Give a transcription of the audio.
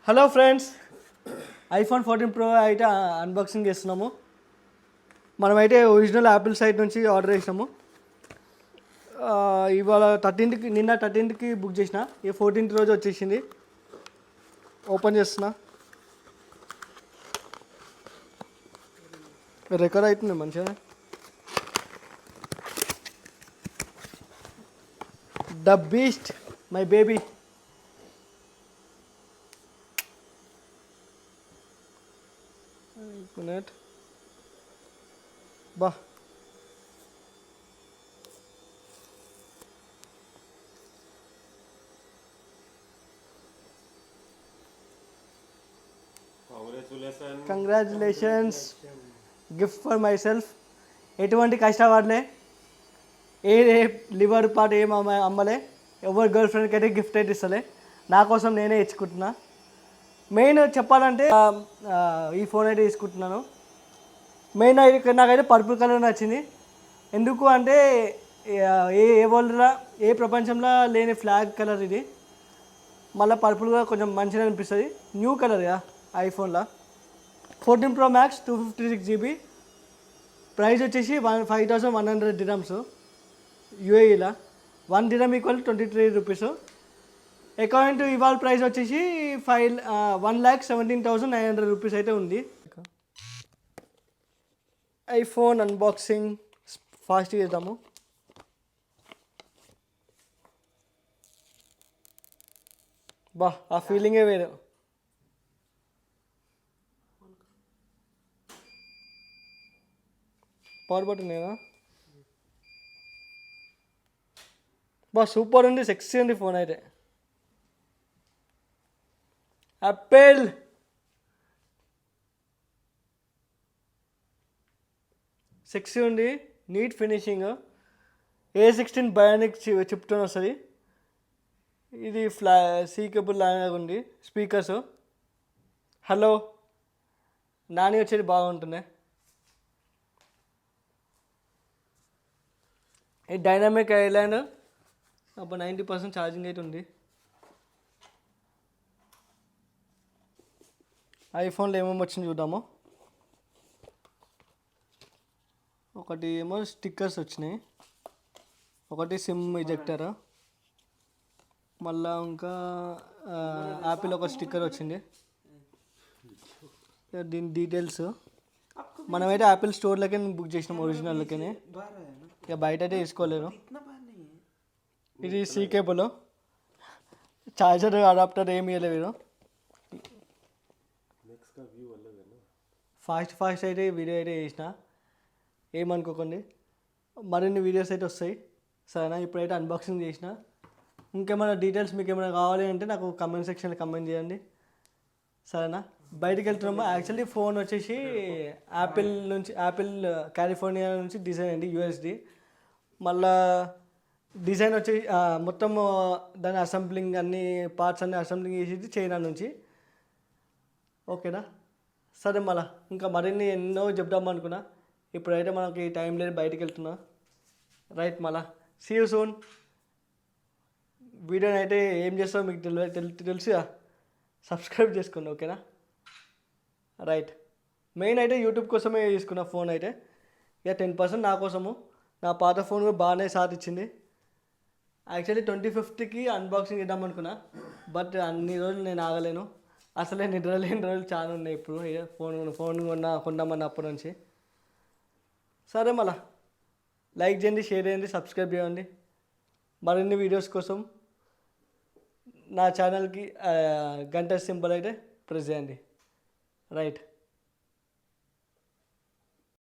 Hello friends, iPhone 14 pro అయితే unboxing చేస్తున్నాము. మనమైతే ఒరిజినల్ యాపిల్ సైట్ నుంచి ఆర్డర్ చేసినాము. ఇవాళ 13కి, నిన్న 13కి బుక్ చేసిన. ఈ 14th రోజు వచ్చేసింది. ఓపెన్ చేస్తున్నా. రికార్డ్ అవుతుంది మంచిగా. The beast, my baby. Minute బా, congratulations, gift for myself. ఎటువంటి కష్టపడలే, ఏ లివర్ పార్ట్ ఏం అమ్మలే, ఎవరి గర్ల్ ఫ్రెండ్కి అయితే గిఫ్ట్ అయితే ఇస్తలే, నా కోసం నేనే ఇచ్చుకుంటున్నా. మెయిన్ చెప్పాలంటే ఈ ఫోన్ అయితే తీసుకుంటున్నాను. మెయిన్ అయితే నాకైతే పర్పుల్ కలర్ నచ్చింది. ఎందుకు అంటే ఏ వరల్డ్లో, ఏ ప్రపంచంలో లేని ఫ్లాగ్ కలర్ ఇది. మళ్ళీ పర్పుల్గా కొంచెం మంచిగా అనిపిస్తుంది. న్యూ కలర్గా ఐఫోన్లో. 14 Pro Max 256 GB. ప్రైస్ వచ్చేసి 5100 dirhams యూఏఈలో. 1 dirham equal 23 rupees. According to ఇవాళ ప్రైస్ వచ్చేసి 1,17,900 రూపీస్ అయితే ఉంది. ఐఫోన్ అన్బాక్సింగ్ ఫాస్ట్ చేద్దాము. బా, ఆ ఫీలింగే వేరు. పవర్ బటన్ ఏనా? బా, సూపర్ ఉంది, సెక్సీ ఉంది ఫోన్ అయితే. యాపిల్ సెక్సీ ఉంది, నీట్ ఫినిషింగ్. A16 బయోనిక్ చిప్తో వస్తుంది. ఇది సీ కేబుల్ లాగా ఉంది. స్పీకర్స్ హలో నాని వచ్చేది బాగుంటుంది. ఈ డైనామిక్ ఐలాండ్ అప్పుడు 90% ఛార్జింగ్ అయితే ఉంది. ఐఫోన్లో ఏమేమి వచ్చింది చూద్దాము. ఒకటి ఏమో స్టిక్కర్స్ వచ్చినాయి, ఒకటి సిమ్ ఇజెక్టర్, మళ్ళా ఇంకా యాపిల్ ఒక స్టిక్కర్ వచ్చింది. దీని డీటెయిల్స్ మనమైతే యాపిల్ స్టోర్లోకే బుక్ చేసినాం, ఒరిజినల్లోకే. ఇక బయట అయితే తీసుకోలేను. ఇది సీ కేబుల్, చార్జర్ అడాప్టర్ ఏమి ఇవ్వలేదు. ఫాస్ట్ అయితే వీడియో అయితే చేసిన, ఏమనుకోకండి. మరిన్ని వీడియోస్ అయితే వస్తాయి, సరేనా? ఇప్పుడైతే అన్బాక్సింగ్ చేసిన. ఇంకేమైనా డీటెయిల్స్ మీకు ఏమైనా కావాలి అంటే నాకు కమెంట్ సెక్షన్లో కమెంట్ చేయండి, సరేనా? బయటికి వెళ్తున్నాము. యాక్చువల్లీ ఫోన్ వచ్చేసి యాపిల్ కాలిఫోర్నియా నుంచి డిజైన్ అయింది, యూఎస్డి. మళ్ళా డిజైన్ వచ్చేసి మొత్తం దాని అసెంబ్లింగ్, అన్ని పార్ట్స్ అన్ని అసెంబ్లింగ్ చేసేది చైనా నుంచి. ఓకేనా? సరే, మళ్ళా ఇంకా మరిన్ని ఎన్నో చెప్దాం అనుకున్నా. ఇప్పుడైతే మనకి టైం లేదు, బయటికి వెళ్తున్నా. రైట్, మళ్ళా సీ యూ సూన్. వీడియోని అయితే ఏం చేస్తామో మీకు తెలుసుగా, సబ్స్క్రైబ్ చేసుకోండి, ఓకేనా? రైట్. మెయిన్ అయితే యూట్యూబ్ కోసమే తీసుకున్న ఫోన్ అయితే. ఇక 10% నా కోసము. నా పాత ఫోన్ కూడా బాగానే సాత్ ఇచ్చింది. యాక్చువల్లీ 25th అన్బాక్సింగ్ ఇద్దాం అనుకున్నా, బట్ అన్ని రోజులు నేను ఆగలేను. అసలే నిద్ర లేని రోజులు చాలా ఉన్నాయి ఇప్పుడు. ఫోన్ కొందామన్న అప్పటి నుంచి. సరే, మళ్ళా లైక్ చేయండి, షేర్ చేయండి, సబ్స్క్రైబ్ చేయండి. మరిన్ని వీడియోస్ కోసం నా ఛానల్కి గంట సింబల్ అయితే ప్రెస్ చేయండి. రైట్.